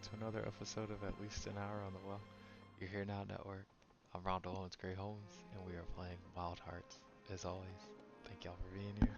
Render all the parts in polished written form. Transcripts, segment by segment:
to another episode of At Least an Hour on the Well. You're here now, network. I'm Rondo Holmes Gray Holmes, and we are playing Wild Hearts. As always, thank y'all for being here.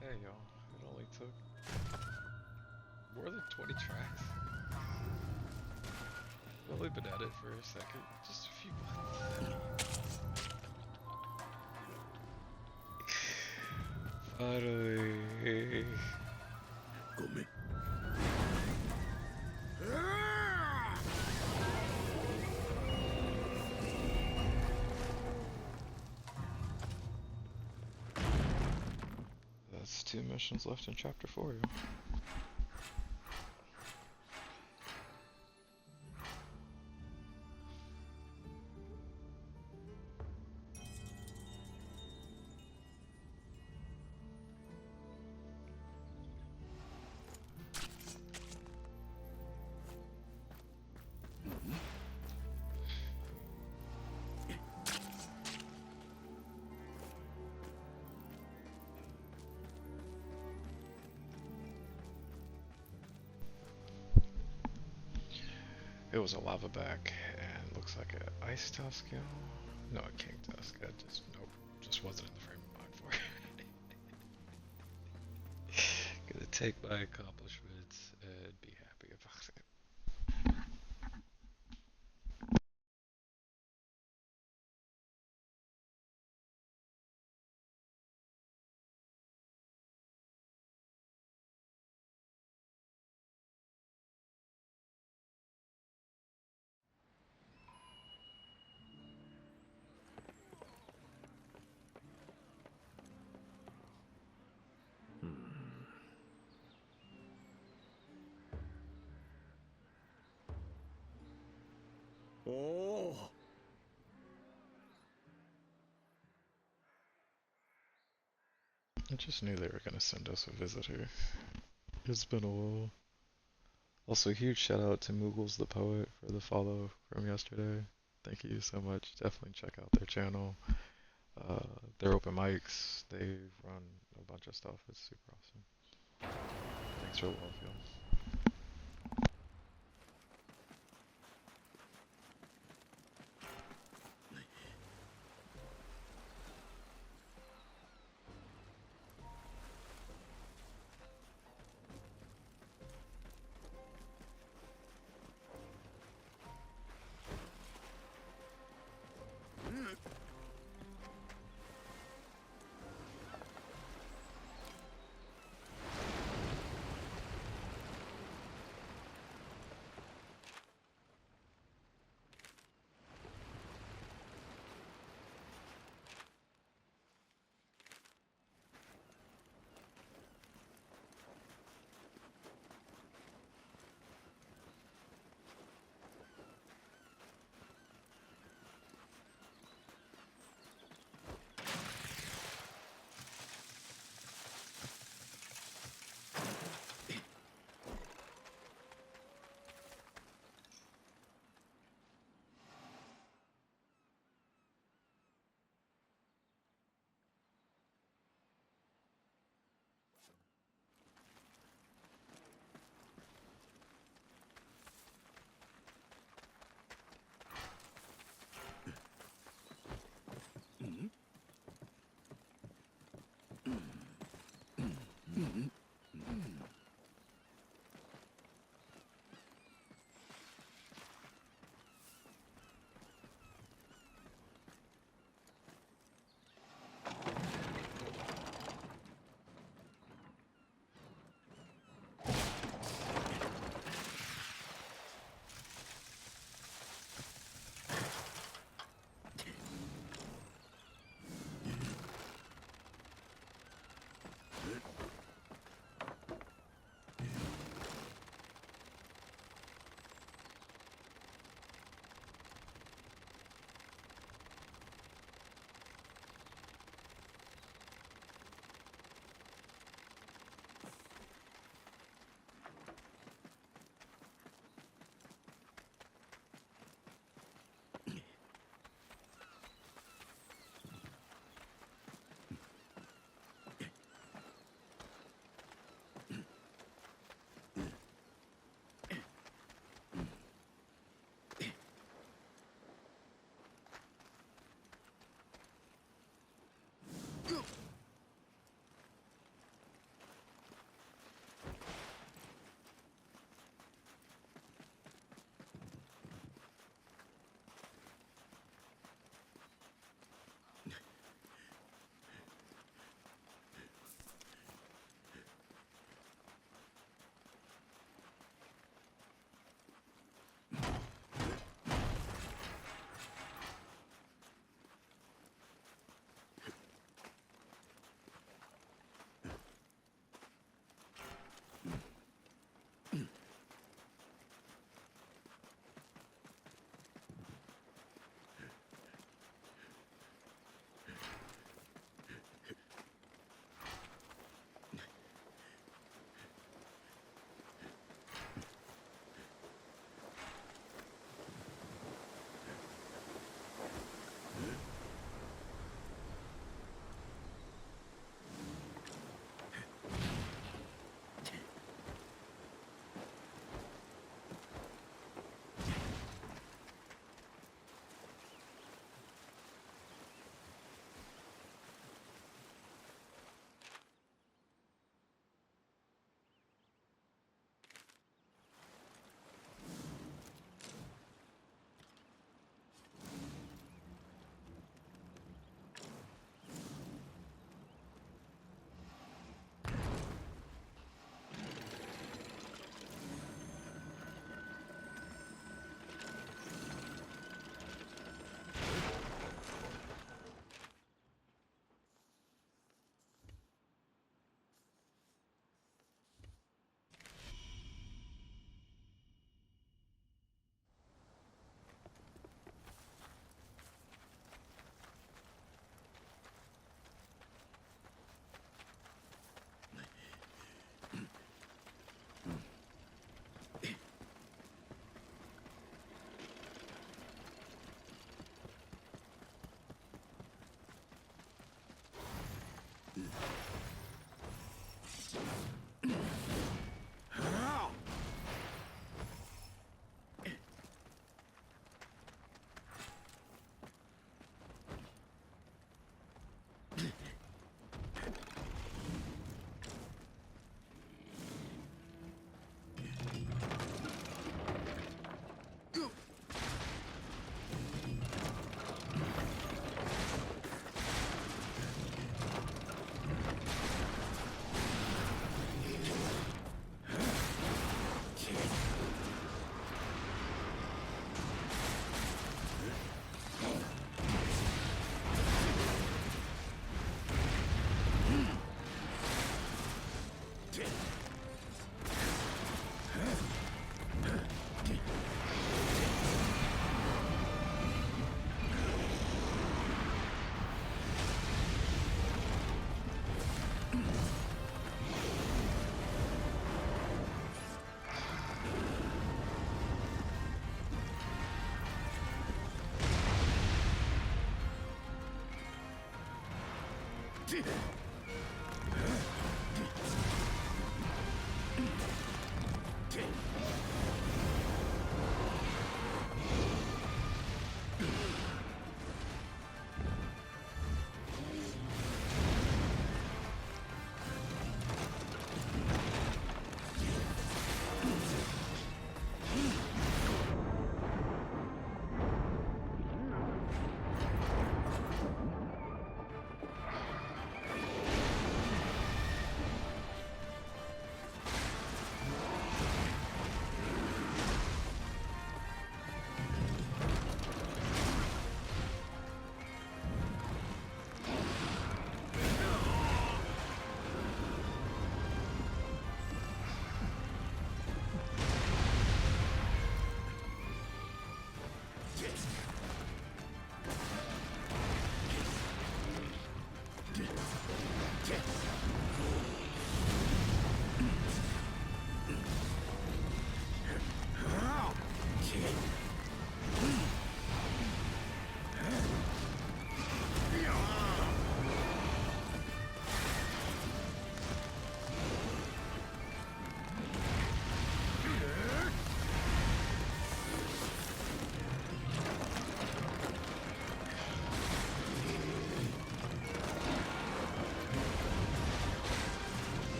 Hey y'all, it only took more than 20 tracks. I've only been at it for a second, just a few months. Finally. Come. That's 2 missions left in chapter 4, y'all. It was a lava back, and looks like an ice tusk, you know? No, a king tusk. I nope, just wasn't in the frame of mind for it. Gonna take my accomplishments and be happy about it. Oh. I just knew they were gonna send us a visitor. It's been a while. Also, huge shout out to Moogles the Poet for the follow from yesterday. Thank you so much. Definitely check out their channel. Their open mics, they run a bunch of stuff. It's super awesome. Thanks for the love, y'all.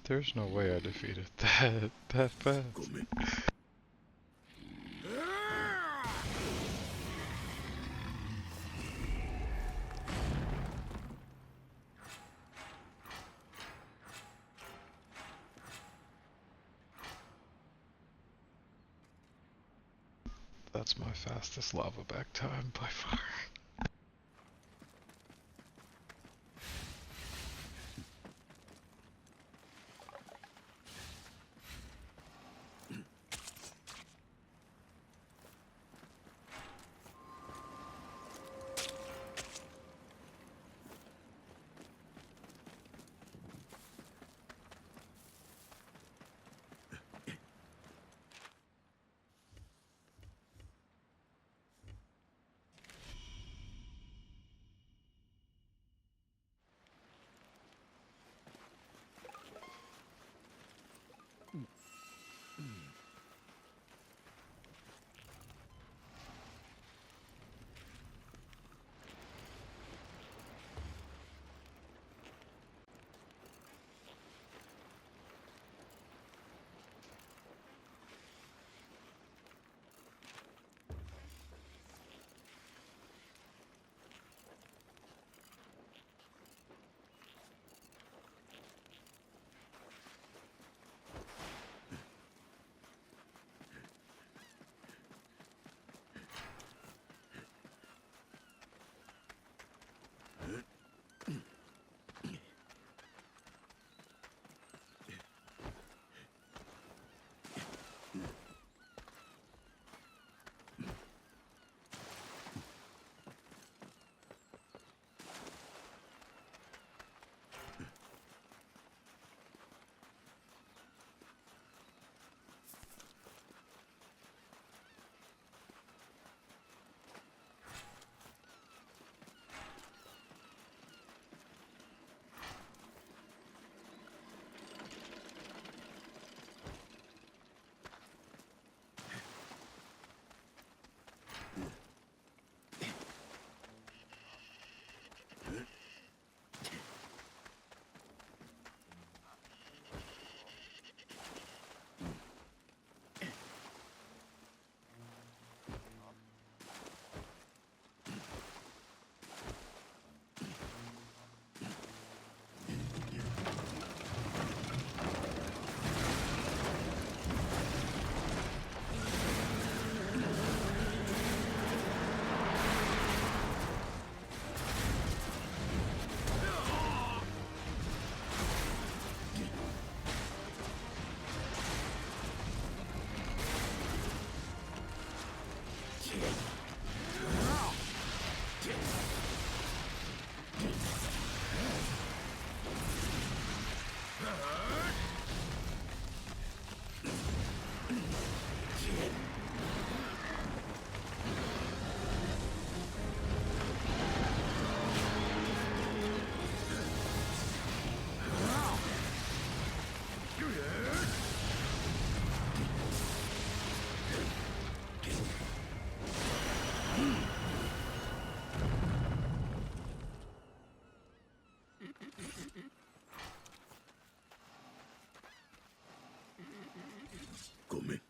There's no way I defeated that fast. ごめん。That's my fastest lava back time by far. ごめん。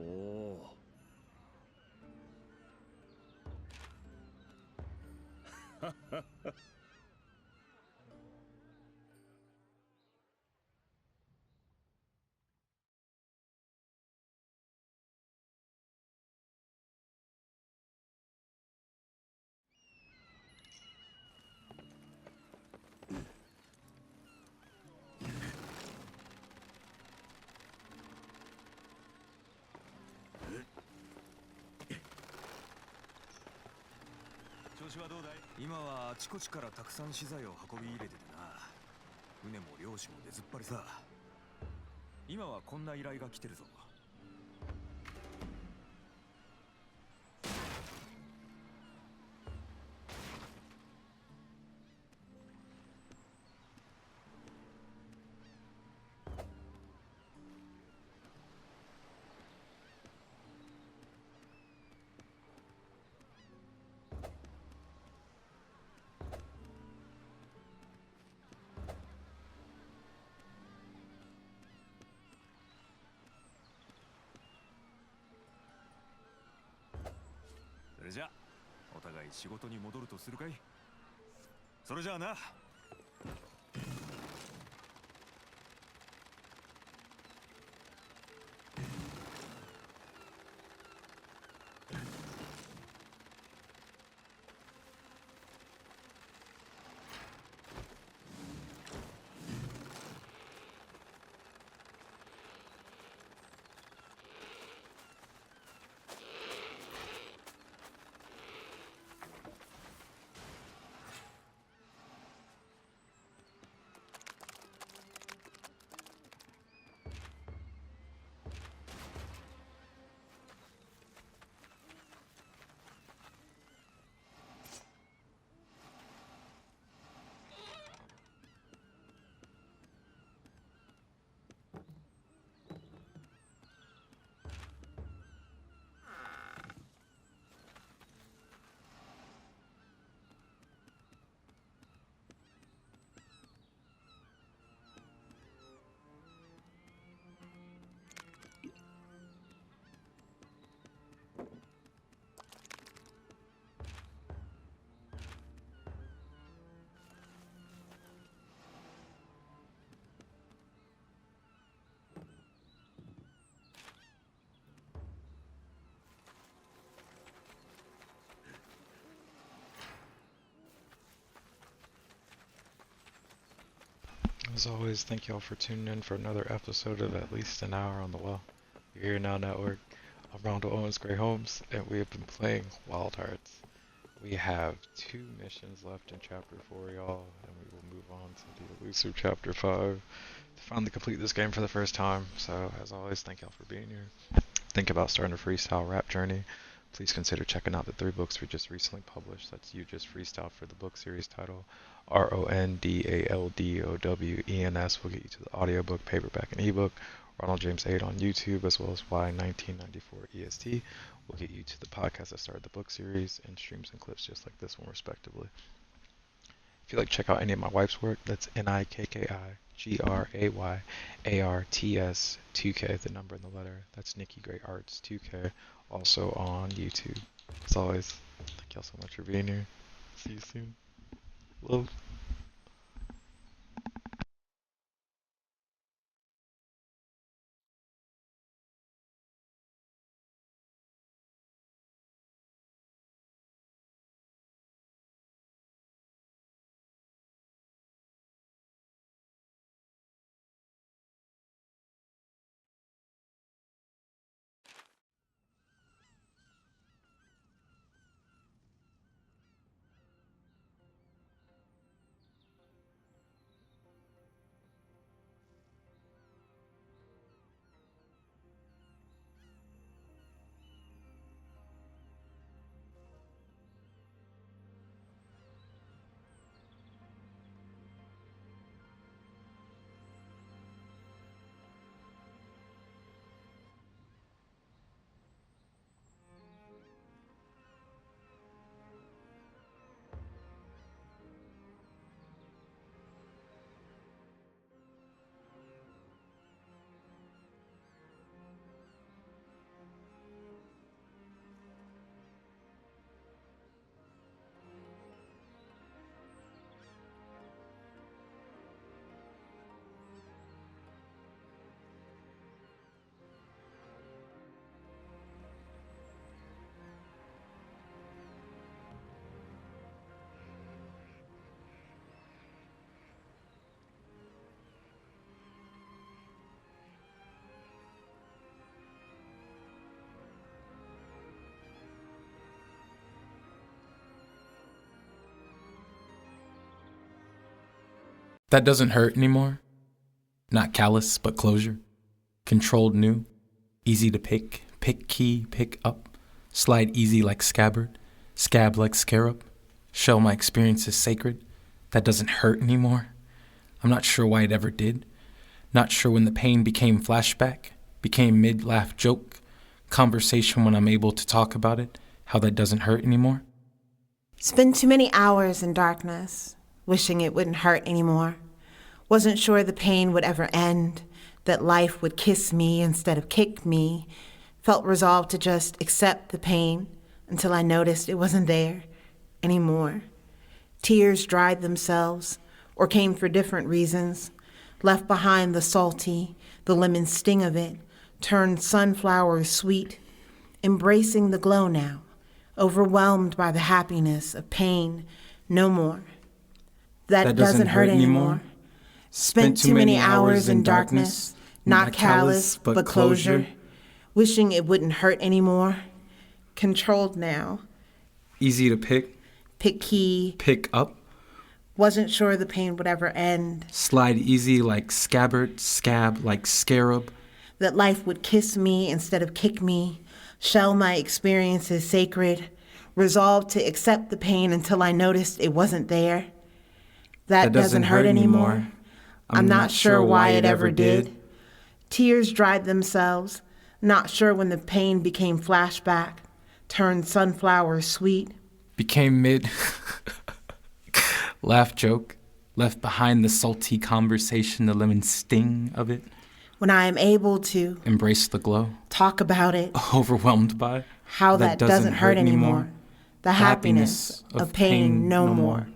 お調子はどうだい？今はあちこちからたくさん資材を運び入れててな。船も漁師も出ずっぱりさ。今はこんな依頼が来てるぞ。それじゃお互い仕事に戻るとするかい？それじゃあな。As always, thank y'all for tuning in for another episode of At Least an Hour on the Well. You're here now network. I'm Rondo Owens Gray Holmes, and we have been playing Wild Hearts. We have 2 missions left in Chapter 4, y'all, and we will move on to the elusive Chapter 5 to finally complete this game for the first time. So, as always, thank y'all for being here. Think about starting a freestyle rap journey. Please consider checking out the 3 books we just recently published. That's You Just Freestyle for the book series title. RONDALDOWENS will get you to the audiobook, paperback, and ebook. Ronald James 8 on YouTube, as well as Y1994 EST will get you to the podcast that started the book series, and streams and clips just like this one, respectively. If you'd like to check out any of my wife's work, that's NIKKIGRAYARTS 2K, the number and the letter. That's Nikki Gray Arts 2K, also on YouTube. As always, thank y'all so much for being here. See you soon. Love. That doesn't hurt anymore. Not callous, but closure. Controlled new. Easy to pick. Pick key, pick up. Slide easy like scabbard. Scab like scarab. Shell my experience is sacred. That doesn't hurt anymore. I'm not sure why it ever did. Not sure when the pain became flashback. Became mid-laugh joke. Conversation when I'm able to talk about it. How that doesn't hurt anymore. Spent too many hours in darkness, wishing it wouldn't hurt anymore. Wasn't sure the pain would ever end, that life would kiss me instead of kick me. Felt resolved to just accept the pain until I noticed it wasn't there anymore. Tears dried themselves or came for different reasons. Left behind the salty, the lemon sting of it, turned sunflowers sweet. Embracing the glow now, overwhelmed by the happiness of pain, no more. That doesn't hurt anymore. Spent too many hours in darkness, not callous, but closure. Wishing it wouldn't hurt anymore. Controlled now. Easy to pick. Pick key. Pick up. Wasn't sure the pain would ever end. Slide easy like scabbard. Scab like scarab. That life would kiss me instead of kick me. Shell my experiences sacred. Resolved to accept the pain until I noticed it wasn't there. That doesn't hurt anymore. I'm not sure why it ever did. Tears dried themselves. Not sure when the pain became flashback. Turned sunflowers sweet. Became mid. Laugh joke. Left behind the salty conversation, the lemon sting of it. When I am able to embrace the glow. Talk about it. Overwhelmed by how that doesn't hurt anymore. The happiness of pain no more.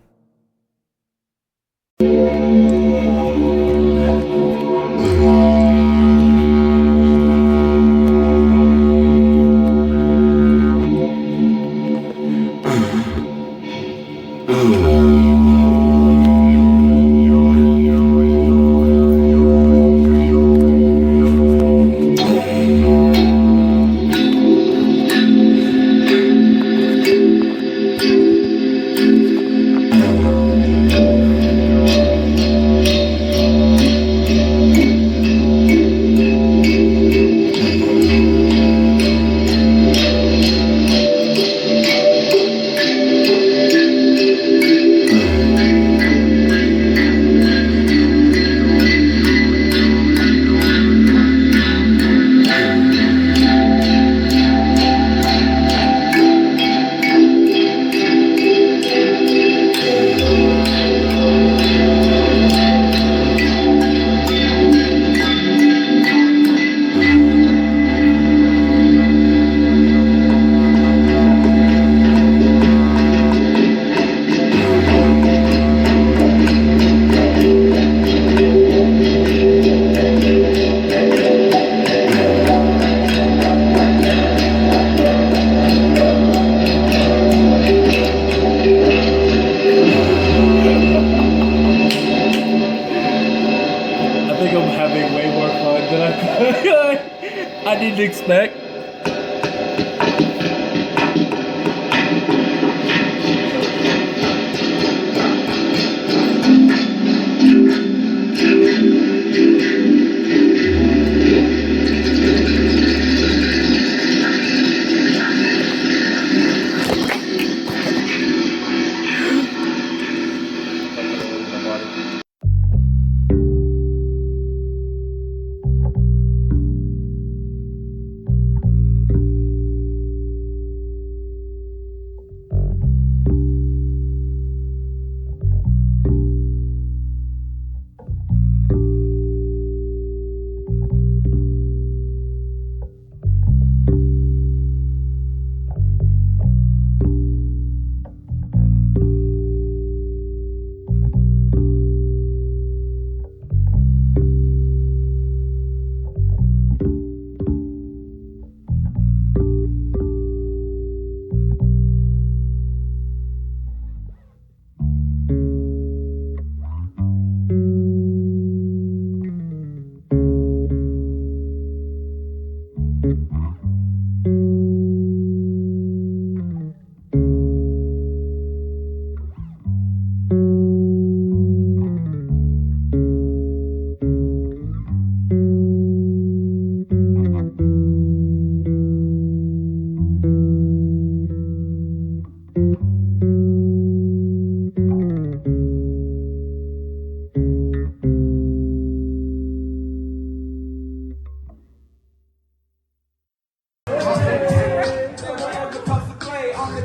I didn't expect.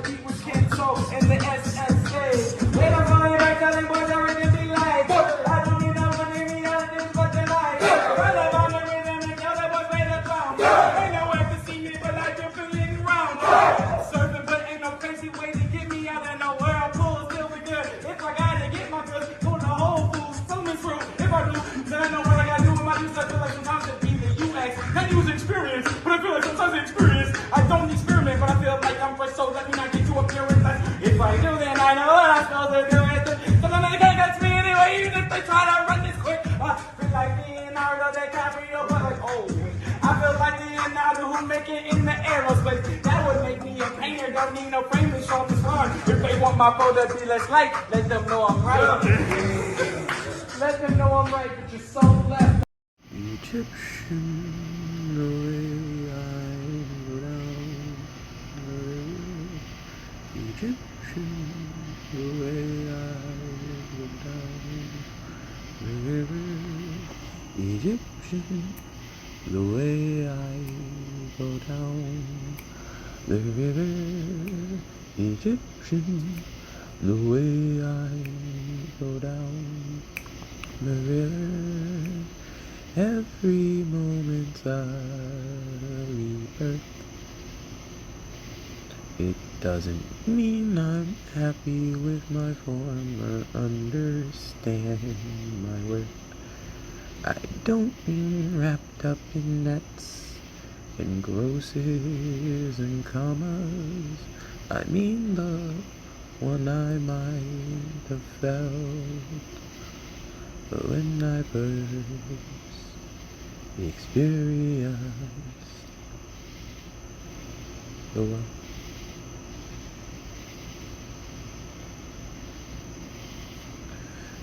beat was Kenzo in the SSA. When I'm going back, telling boys I really be like, I don't need no money, me out of this fucking life. Run up on the rhythm and tell the boys play the drum. Ain't nowhere to see me, but I can feel it around. Surfing, but ain't no crazy way to get me out of nowhere. I'm full, still be good. If I gotta get my goods, go to Whole Foods, filming through. If I do, then I know what I gotta do with my use. I feel like sometimes it be the UX. Not use experience, but I feel like sometimes the experience. I don't experiment, but I feel like I'm fresh, so let me not get too appearance. If I do, then I know what I'm supposed to do. So then they can't catch me anyway, even if they try to run this quick. I feel like Leonardo DiCaprio, but like, oh, I feel like Leonardo who make it in the aerospace. That would make me a painter, don't need no frame to show this fun. If they want my photo to be less light, let them know I'm right. Let them know I'm right, but you're so left. Egyptian, the way I go down the river. Egyptian, the way I go down the river. Egyptian, the way I go down the river. Egyptian, the way I go down the river. Every moment I rebirth. It doesn't mean I'm happy with my form or understand my worth. I don't mean wrapped up in nets and grosses and commas. I mean the one I might have felt when I first experienced the world.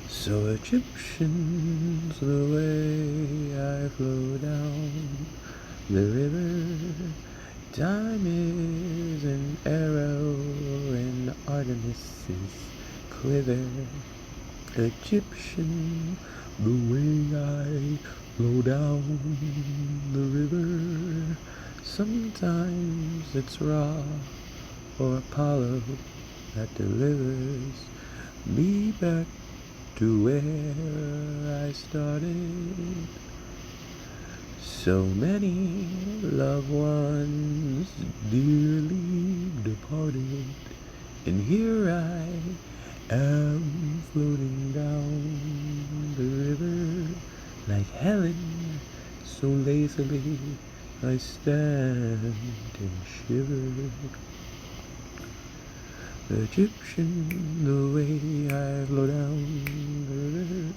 So Egyptians, the way I flow down the river. Time is an arrow and Artemis's quiver. Egyptian, the way I flow down the river. Sometimes it's Ra or Apollo that delivers me back to where I started. So many loved ones dearly departed, and here I am floating down the river like Helen, so lazily I stand and shiver. Egyptian, the way I flow down the river.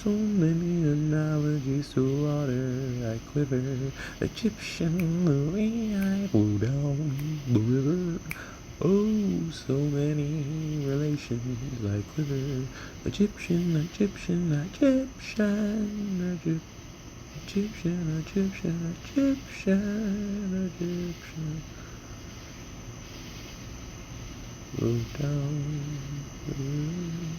So many analogies to water I quiver. Egyptian, the way I flow down the river. Oh, so many relations I quiver. Egyptian, Egyptian, Egyptian, Egyptian, Egyptian, Egyptian, Egyptian. Flow down the river.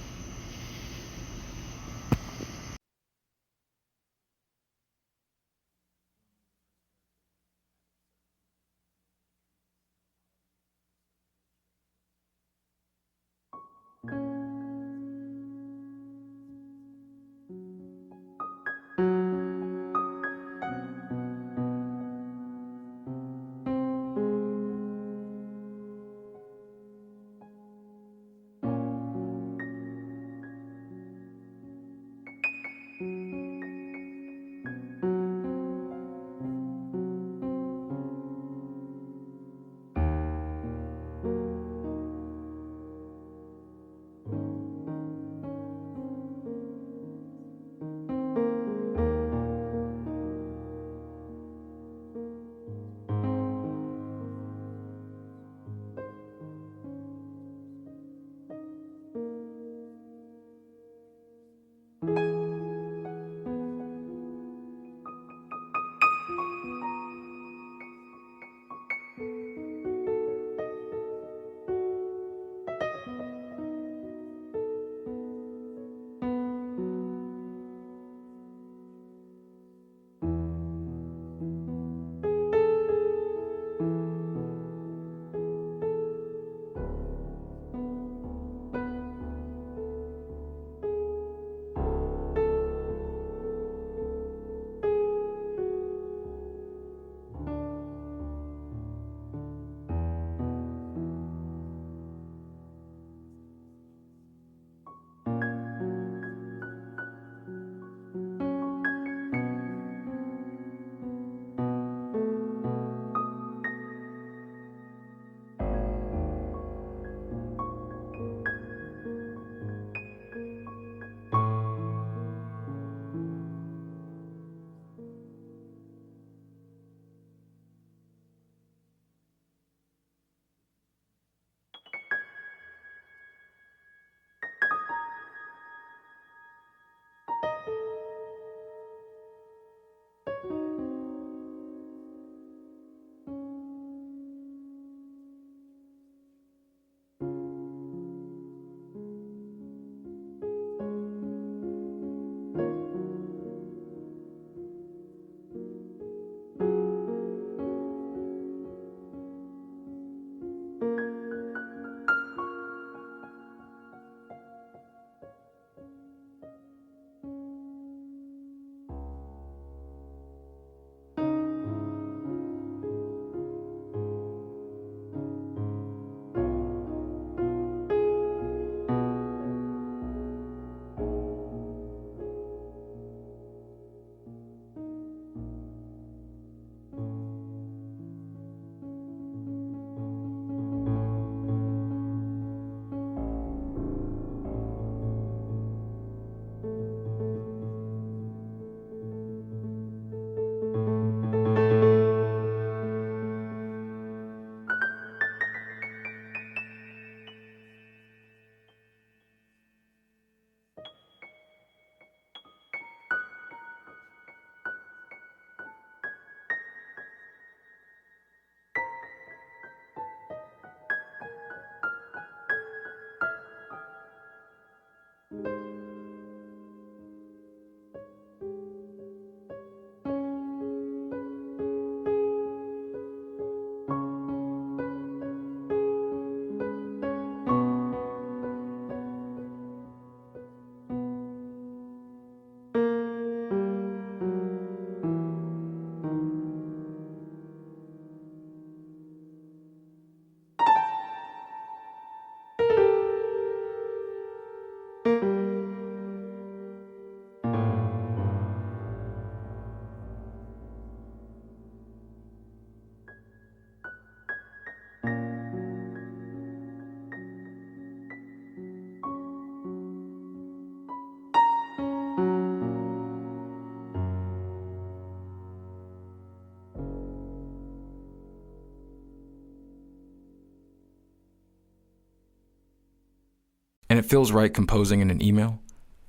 And it feels right composing in an email,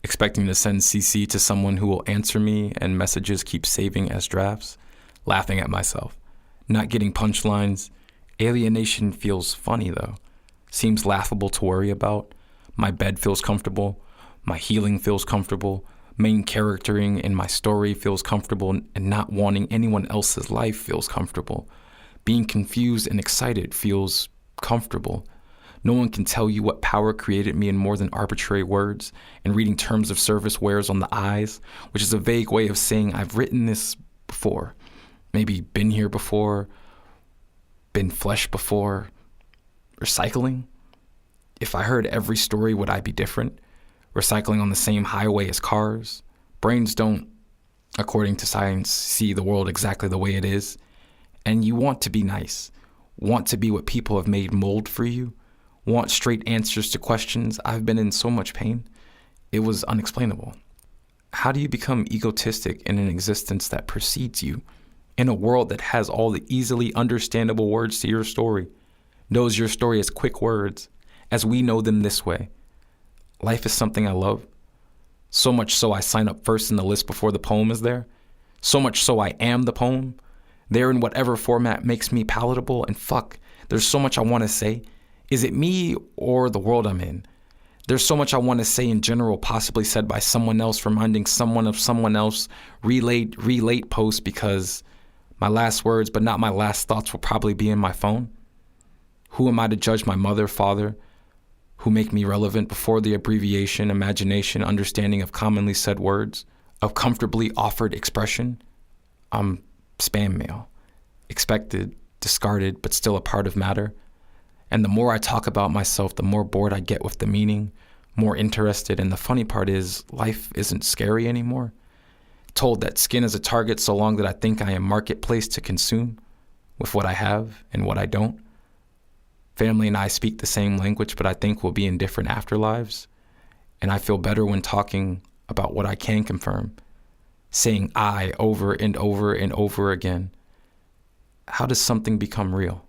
expecting to send CC to someone who will answer me and messages keep saving as drafts, laughing at myself, not getting punchlines. Alienation feels funny though, seems laughable to worry about. My bed feels comfortable, my healing feels comfortable, main charactering in my story feels comfortable, and not wanting anyone else's life feels comfortable. Being confused and excited feels comfortable. No one can tell you what power created me in more than arbitrary words, and reading terms of service wears on the eyes, which is a vague way of saying I've written this before, maybe been here before, been flesh before. Recycling? If I heard every story, would I be different? Recycling on the same highway as cars? Brains don't, according to science, see the world exactly the way it is. And you want to be nice, want to be what people have made mold for you, want straight answers to questions. I've been in so much pain. It was unexplainable. How do you become egotistic in an existence that precedes you, in a world that has all the easily understandable words to your story, knows your story as quick words, as we know them this way? Life is something I love. So much so I sign up first in the list before the poem is there. So much so I am the poem. There in whatever format makes me palatable. And fuck, there's so much I want to say. Is it me or the world I'm in? There's so much I want to say in general, possibly said by someone else, reminding someone of someone else, relate post, because my last words, but not my last thoughts, will probably be in my phone. Who am I to judge my mother, father, who make me relevant before the abbreviation, imagination, understanding of commonly said words, of comfortably offered expression? I'm spam mail, expected, discarded, but still a part of matter. And the more I talk about myself, the more bored I get with the meaning, more interested. And the funny part is, life isn't scary anymore. Told that skin is a target so long that I think I am marketplace to consume with what I have and what I don't. Family and I speak the same language, but I think we'll be in different afterlives. And I feel better when talking about what I can confirm, saying I over and over and over again. How does something become real?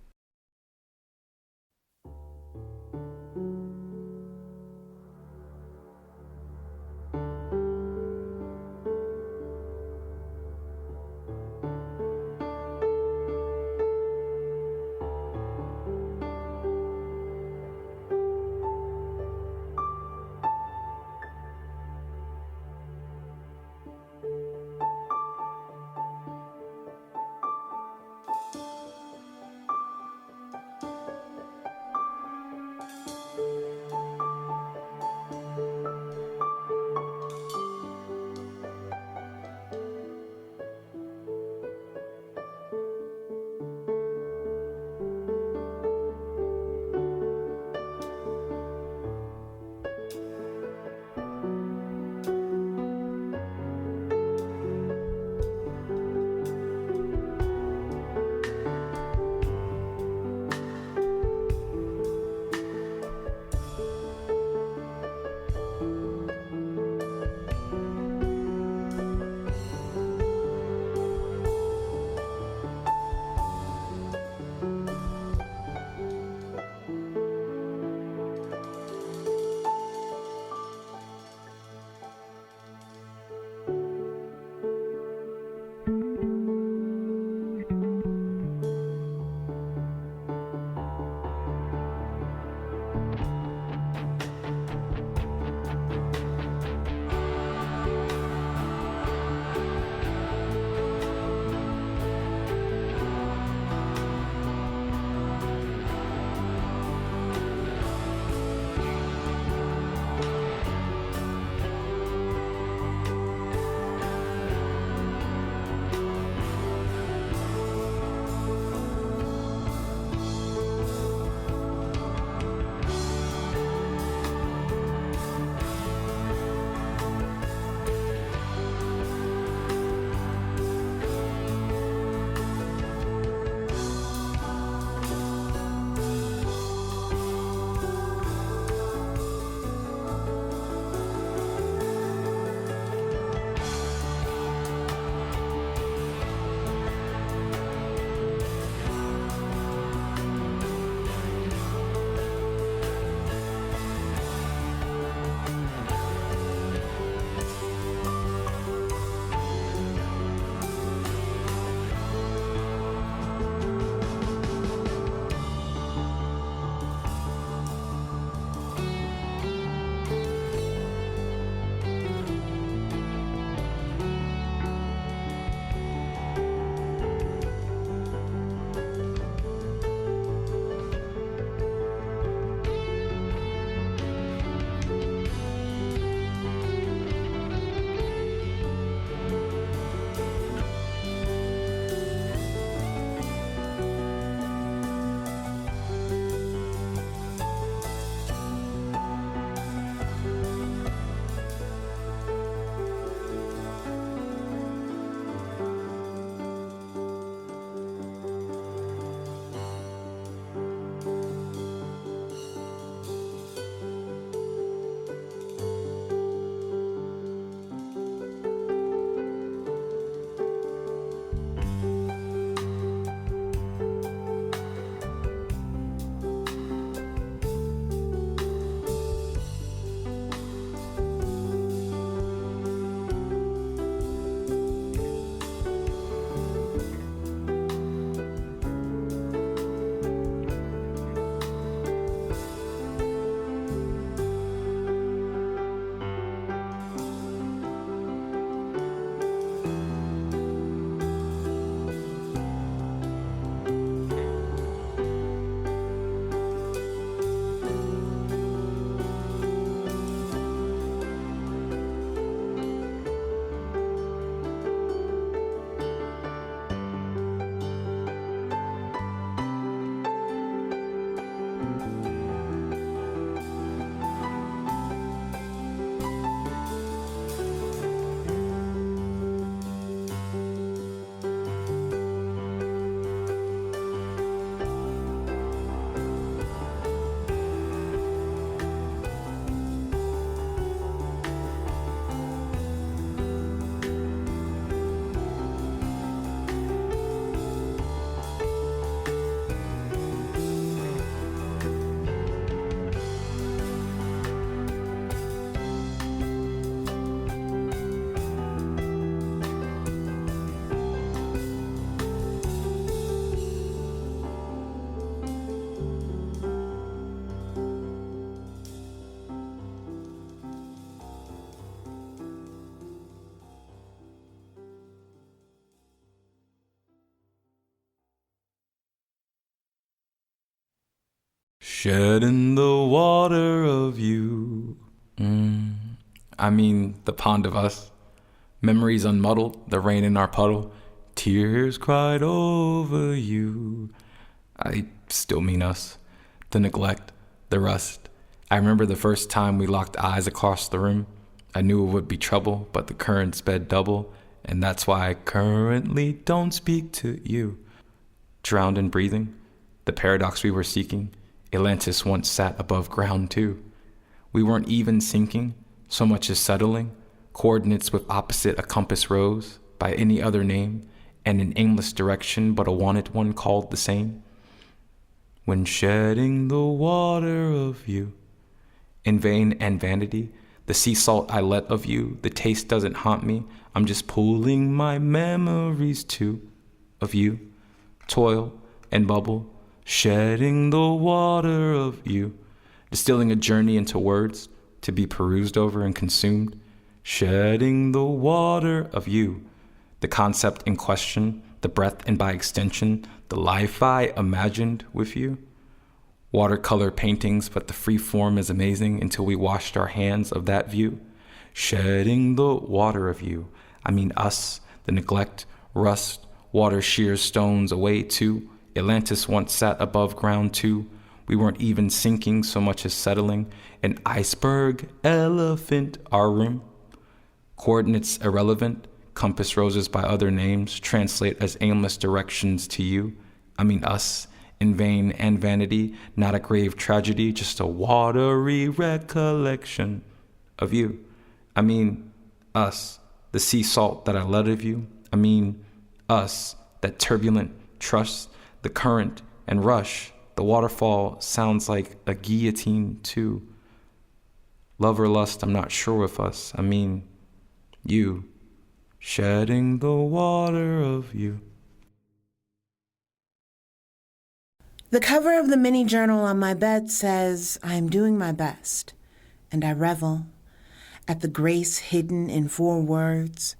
Shedding the water of you. I mean, the pond of us. Memories unmuddled, the rain in our puddle. Tears cried over you. I still mean us. The neglect, the rust. I remember the first time we locked eyes across the room. I knew it would be trouble, but the current sped double, and that's why I currently don't speak to you. Drowned in breathing, the paradox we were seeking. Atlantis once sat above ground too. We weren't even sinking, so much as settling. Coordinates with opposite a compass rose, by any other name, and an aimless direction but a wanted one called the same. When shedding the water of you, in vain and vanity, the sea salt I let of you, the taste doesn't haunt me, I'm just pulling my memories too, of you, toil and bubble, shedding the water of you, distilling a journey into words, to be perused over and consumed, shedding the water of you, the concept in question, the breath and by extension, the life I imagined with you. Watercolor paintings, but the free form is amazing until we washed our hands of that view. Shedding the water of you, I mean us, the neglect, rust, water shears stones away too. Atlantis once sat above ground too. We weren't even sinking so much as settling. An iceberg, elephant, our room. Coordinates irrelevant, compass roses by other names translate as aimless directions to you. I mean us, in vain and vanity, not a grave tragedy, just a watery recollection of you. I mean us, the sea salt that I let of you. I mean us, that turbulent trust, the current and rush. The waterfall sounds like a guillotine too. Love or lust, I'm not sure with us. I mean you, shedding the water of you. The cover of the mini journal on my bed says, I'm doing my best, and I revel at the grace hidden in 4 words,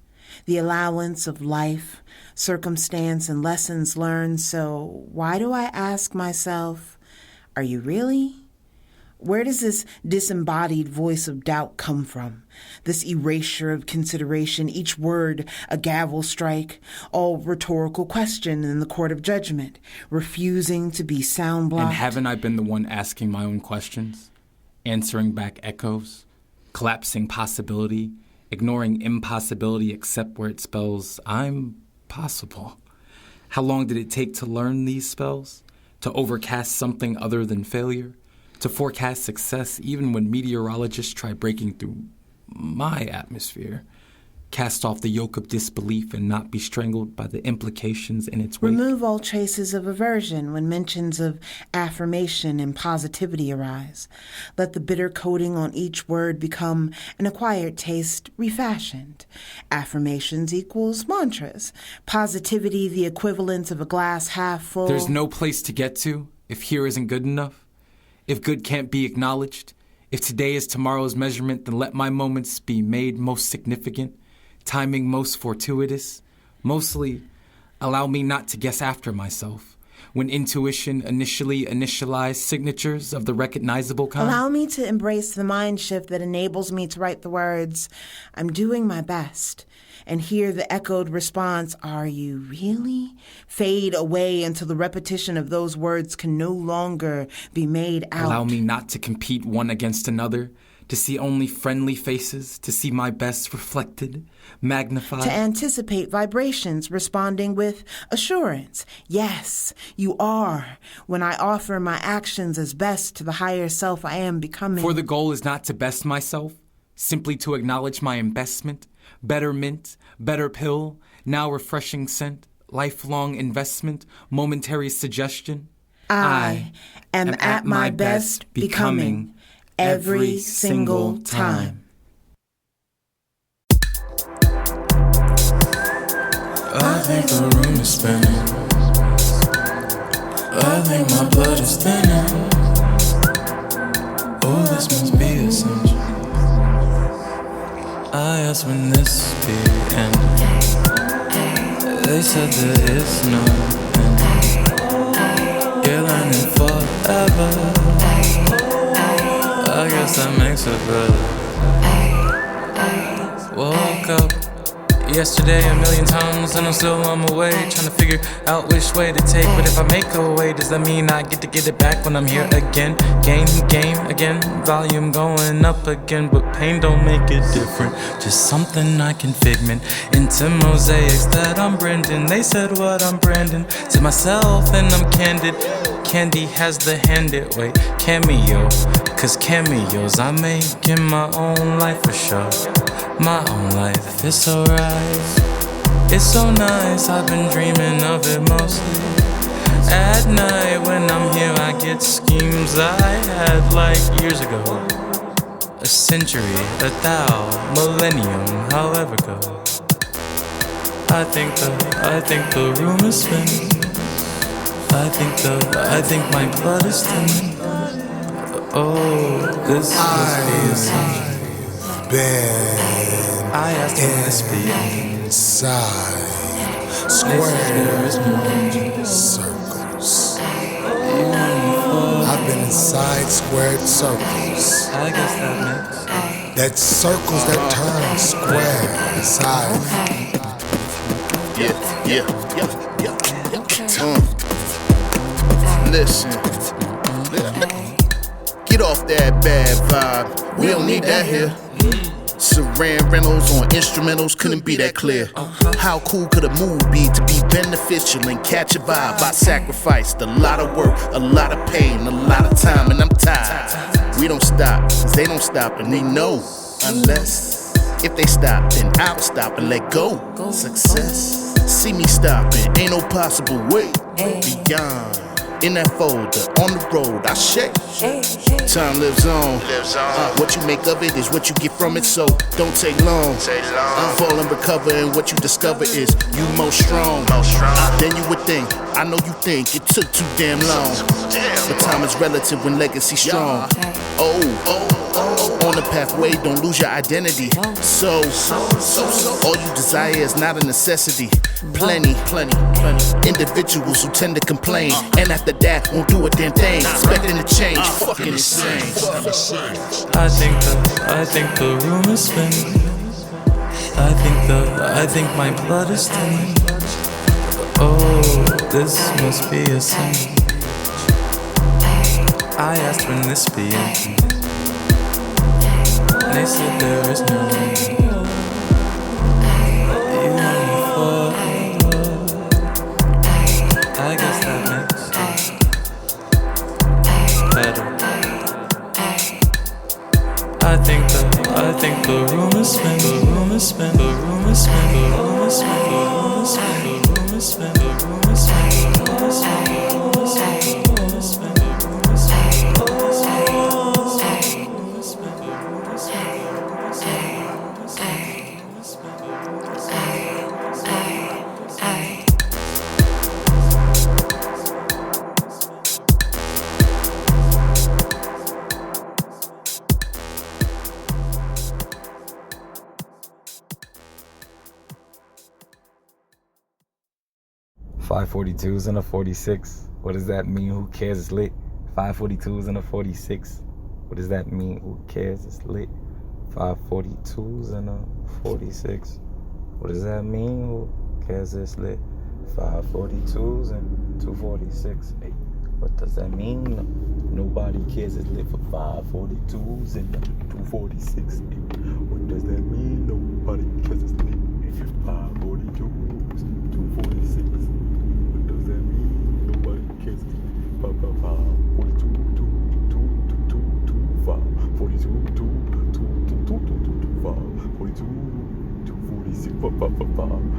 the allowance of life, circumstance, and lessons learned. So why do I ask myself, are you really? Where does this disembodied voice of doubt come from? This erasure of consideration, each word a gavel strike, all rhetorical question in the court of judgment, refusing to be sound blocked. And haven't I been the one asking my own questions, answering back echoes, collapsing possibility, ignoring impossibility except where it spells I'm possible? How long did it take to learn these spells? To overcast something other than failure? To forecast success even when meteorologists try breaking through my atmosphere? Cast off the yoke of disbelief and not be strangled by the implications in its wake? Remove all traces of aversion when mentions of affirmation and positivity arise. Let the bitter coating on each word become an acquired taste refashioned. Affirmations equals mantras. Positivity the equivalent of a glass half full. There's no place to get to if here isn't good enough. If good can't be acknowledged, if today is tomorrow's measurement, then let my moments be made most significant, timing most fortuitous. Mostly, allow me not to guess after myself. When intuition initially initialized signatures of the recognizable kind. Allow me to embrace the mind shift that enables me to write the words, I'm doing my best, and hear the echoed response, are you really? Fade away until the repetition of those words can no longer be made out. Allow me not to compete one against another, to see only friendly faces, to see my best reflected, magnified. To anticipate vibrations responding with assurance. Yes, you are, when I offer my actions as best to the higher self I am becoming. For the goal is not to best myself, simply to acknowledge my investment, better mint, better pill, now refreshing scent, lifelong investment, momentary suggestion. I am at my best becoming every single time. I think the room is spinning. I think my blood is thinning. Oh, this must be essential. I asked when this be ending. They said there is no end. You're learning forever. guess that makes it better. Woke up yesterday a million times and I'm still on my way, trying to figure out which way to take. But if I make a way, does that mean I get to get it back when I'm here again? Game again, volume going up again. But pain don't make it different, just something I can figment into mosaics that I'm Brendan. They said what I'm Brandon to myself and I'm candid. Candy has the handed way cameo, cause cameos I make in my own life for sure. My own life, it's alright, it's so nice. I've been dreaming of it mostly at night. When I'm here I get schemes I had like years ago, a century, a millennium, however go. I think the room is spinning. I think my blood is thinning. Oh, this must be a sign. I asked him to speak inside squares, circles. I've been inside squared circles. I guess that makes That's circles that turn square inside. Yeah. Listen. Get off that bad vibe. We don't need that here. Saran Reynolds on instrumentals couldn't be that clear. How cool could a move be to be beneficial and catch a vibe? I sacrificed a lot of work, a lot of pain, a lot of time, and I'm tired. We don't stop, cause they don't stop, and we know. Unless, if they stop, then I'll stop and let go. Success, see me stopping, ain't no possible way beyond. In that folder, on the road, I shake. Time lives on. What you make of it is what you get from it, so don't take long. Fall and recover, and what you discover is you most strong. Then you would think, I know you think it took too damn long. But time is relative when legacy strong. On the pathway, don't lose your identity. So, all you desire is not a necessity. Plenty individuals who tend to complain, and after that won't do a damn thing, expecting to change. Fucking insane. I think the room is spinning. I think my blood is thinning. Oh, this must be a sign. I asked when this be ending. They said there is no end. I guess that makes better. I think the room is spinning. The room is spinning. The room is spinning. The room is spinning. The room is spinning. The room is spinning. The room is spinning. The room is spinning. The room is spinning. The room is spinning. 542s and a 46. What does that mean? Who cares? It's lit. 542s and a 46. What does that mean? Who cares? It's lit. 542s and a 46. What does that mean? Who cares? It's lit. 542s and 246. Hey, what does that mean? Nobody cares. It's lit for 542s and 246. Hey, what does that mean? Nobody cares. It's lit. 542s, 246. What does that mean? Nobody cares. 542, 42, 42, 246, 525.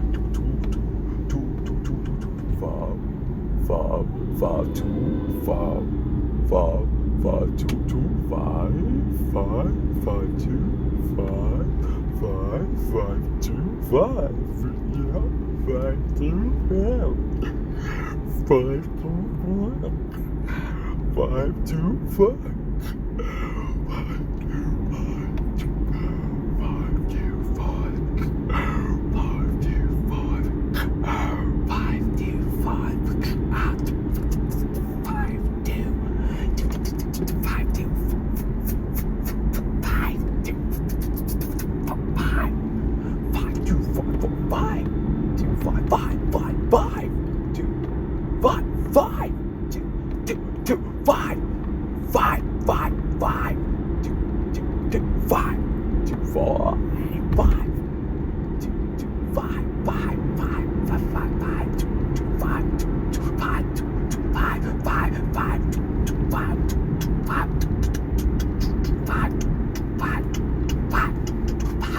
5, 2, 2, 2, 5, 2, 4, 5, 2, 2, 5, 5, 5, 5, 5, 5, 2, 2, 5, 2, 2, 5, 2, 2, 5, 5, 5, 2, 2, 5, 2, 2, 5, 2, 2, 5, 5, 5,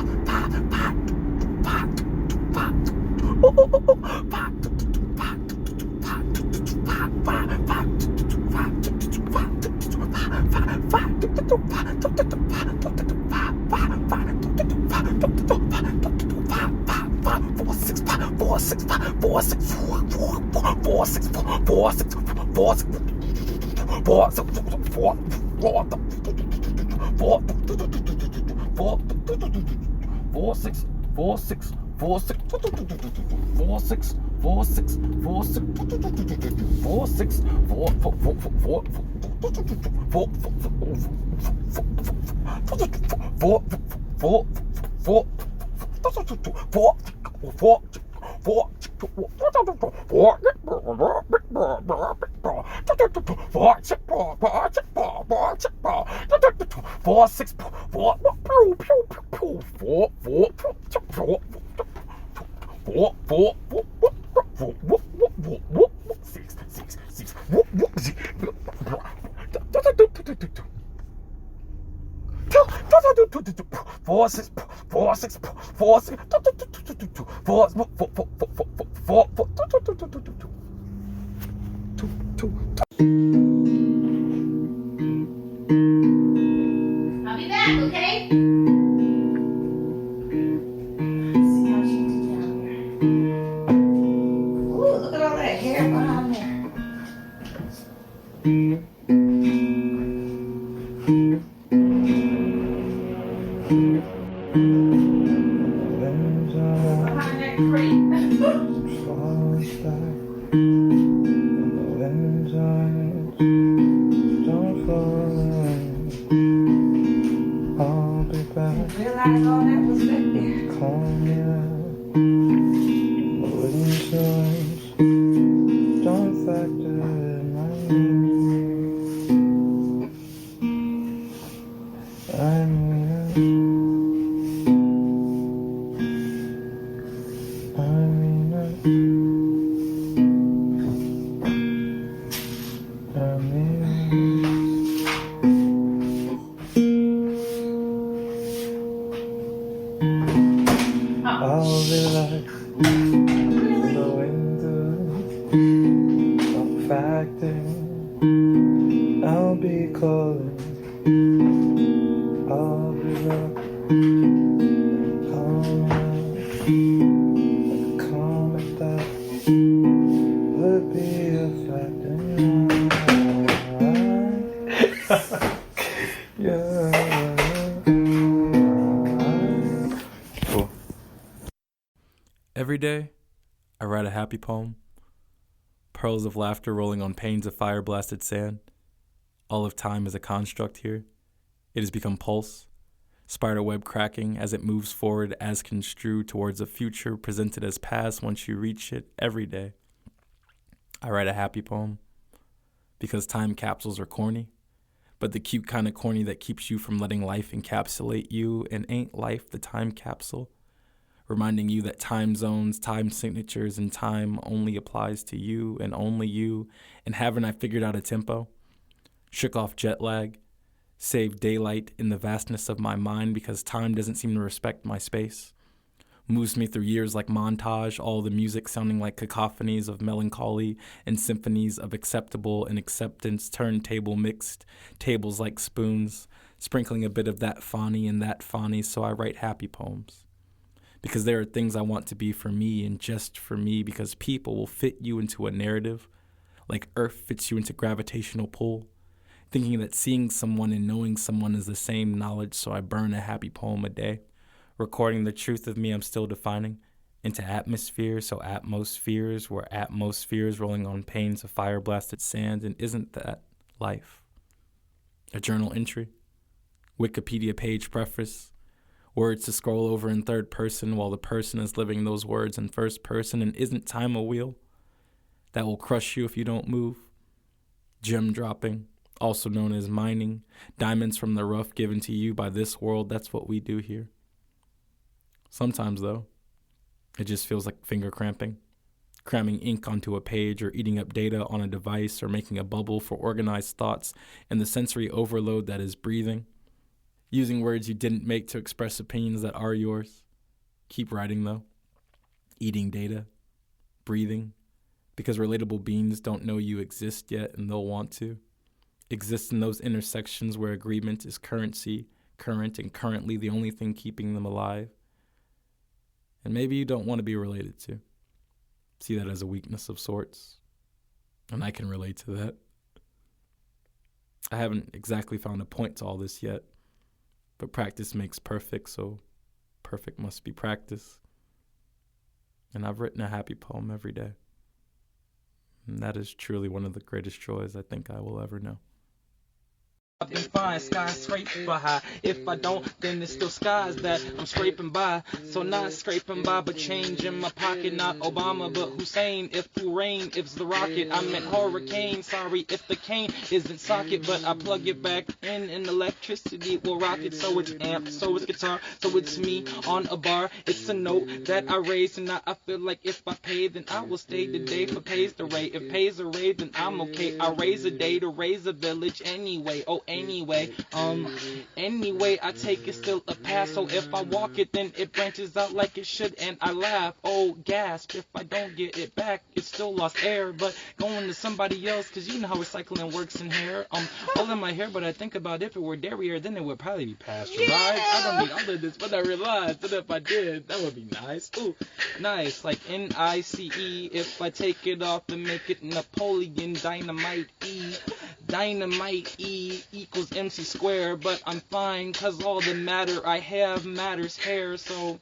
I'll be back, okay? See how she did down here. Ooh, look at all that hair behind there. Behind that crate. Realize all that was back there. Every day, I write a happy poem. Pearls of laughter rolling on panes of fire-blasted sand. All of time is a construct here. It has become pulse, spider web cracking as it moves forward as construed towards a future presented as past once you reach it every day. I write a happy poem because time capsules are corny, but the cute kind of corny that keeps you from letting life encapsulate you, and ain't life the time capsule? Reminding you that time zones, time signatures, and time only applies to you and only you. And haven't I figured out a tempo? Shook off jet lag, saved daylight in the vastness of my mind because time doesn't seem to respect my space. Moves me through years like montage, all the music sounding like cacophonies of melancholy and symphonies of acceptable and acceptance, turntable mixed, tables like spoons, sprinkling a bit of that fawny and that fawny, so I write happy poems. Because there are things I want to be for me and just for me, because people will fit you into a narrative, like Earth fits you into gravitational pull, thinking that seeing someone and knowing someone is the same knowledge, so I burn a happy poem a day, recording the truth of me I'm still defining into atmosphere, so atmospheres were atmospheres rolling on panes of fire-blasted sand, and isn't that life? A journal entry, Wikipedia page preface, words to scroll over in third person while the person is living those words in first person, and isn't time a wheel that will crush you if you don't move? Gem dropping, also known as mining, diamonds from the rough given to you by this world. That's what we do here. Sometimes, though, it just feels like finger cramping, cramming ink onto a page or eating up data on a device or making a bubble for organized thoughts and the sensory overload that is breathing, using words you didn't make to express opinions that are yours. Keep writing, though. Eating data, breathing, because relatable beings don't know you exist yet and they'll want to. Exist in those intersections where agreement is currency, current and currently the only thing keeping them alive. And maybe you don't want to be related to. See that as a weakness of sorts. And I can relate to that. I haven't exactly found a point to all this yet, but practice makes perfect, so perfect must be practice. And I've written a happy poem every day. And that is truly one of the greatest joys I think I will ever know. I've been fine, skyscraper high. If I don't, then it's still skies that I'm scraping by. So not scraping by, but change in my pocket. Not Obama, but Hussein. If who rain, if's the rocket. I meant hurricane. Sorry if the cane isn't socket, but I plug it back in and electricity will rock it. So it's amp, so it's guitar, so it's me on a bar. It's a note that I raise, and I feel like if I pay, then I will stay the day for pays the rate. If pays a rate, then I'm okay. I raise a day to raise a village anyway. Oh, anyway, I take it still a pass. So if I walk it, then it branches out like it should, and I laugh. Oh, gasp! If I don't get it back, it's still lost air. But going to somebody else, 'cause you know how recycling works in hair. All in my hair, but I think about if it were dairy, then it would probably be pasteurized. I don't need all of this, but I realized that if I did, that would be nice. Ooh, nice, like NICE. If I take it off and make it Napoleon Dynamite E. Dynamite E equals MC square, but I'm fine, 'cause all the matter I have matters hair. So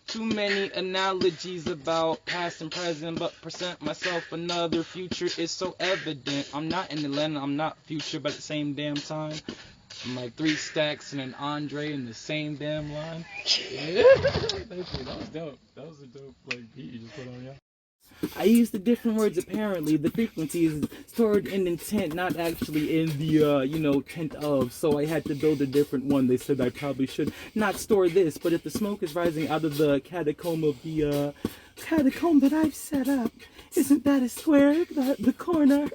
too many analogies about past and present, but present myself another future is so evident. I'm not in Atlanta, I'm not future, but at the same damn time, I'm like 3 stacks and an Andre in the same damn line. Yeah. That was dope. That was a dope beat you just put on, yeah. I used the different words apparently. The frequency is stored in intent, not actually in the, tent of. So I had to build a different one. They said I probably should not store this, but if the smoke is rising out of the catacomb of the, catacomb that I've set up, isn't that a square, the corner of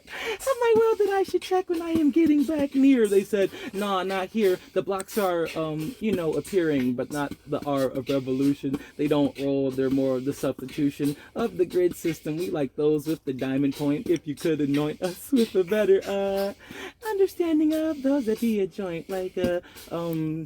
my world that I should check when I am getting back near? They said, nah, not here. The blocks are, appearing, but not the R of revolution. They don't roll, they're more of the substitution of the grid system. We like those with the diamond point. If you could anoint us with a better, understanding of those that be a joint, like a,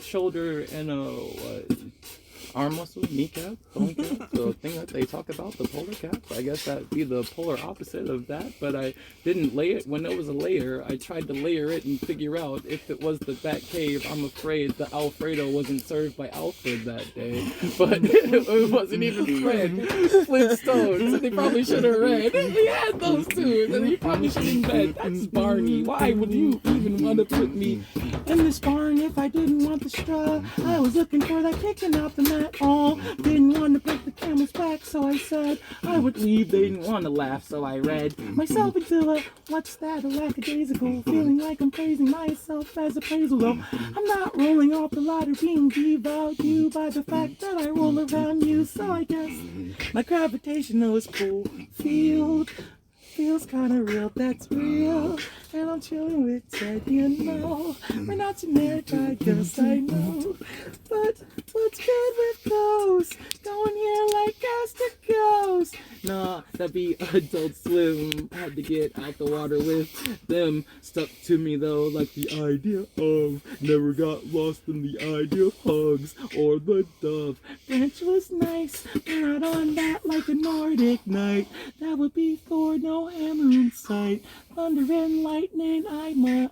shoulder and a, arm muscle, kneecap, bone cap, the thing that they talk about, the polar cap. I guess that'd be the polar opposite of that, but I didn't lay it when it was a layer. I tried to layer it and figure out if it was the Bat Cave. I'm afraid the Alfredo wasn't served by Alfred that day, but it wasn't even Fred Flintstones, so they probably should have read. He had those two, and he probably should have read. That's Barney. Why would you even want to put me in this barn if I didn't want the straw? I was looking for that kicking out the mat. Didn't want to break the camel's back, so I said I would leave. They didn't want to laugh, so I read myself into a what's that, a lackadaisical feeling like I'm praising myself as appraisal. Though I'm not rolling off the ladder, being devalued by the fact that I roll around you. So I guess my gravitational is cool field feels kinda real, that's real. And I'm chilling with Ted, we're not generic, I guess I know. But what's good with those? Going here like gas to ghost. Nah, that'd be Adult Swim. Had to get out the water with them. Stuck to me though, like the idea of. Never got lost in the idea of hugs or the dove. Bench was nice, but not on that like a Nordic night. That would be for no hammer in sight. Thunder and lightning, I might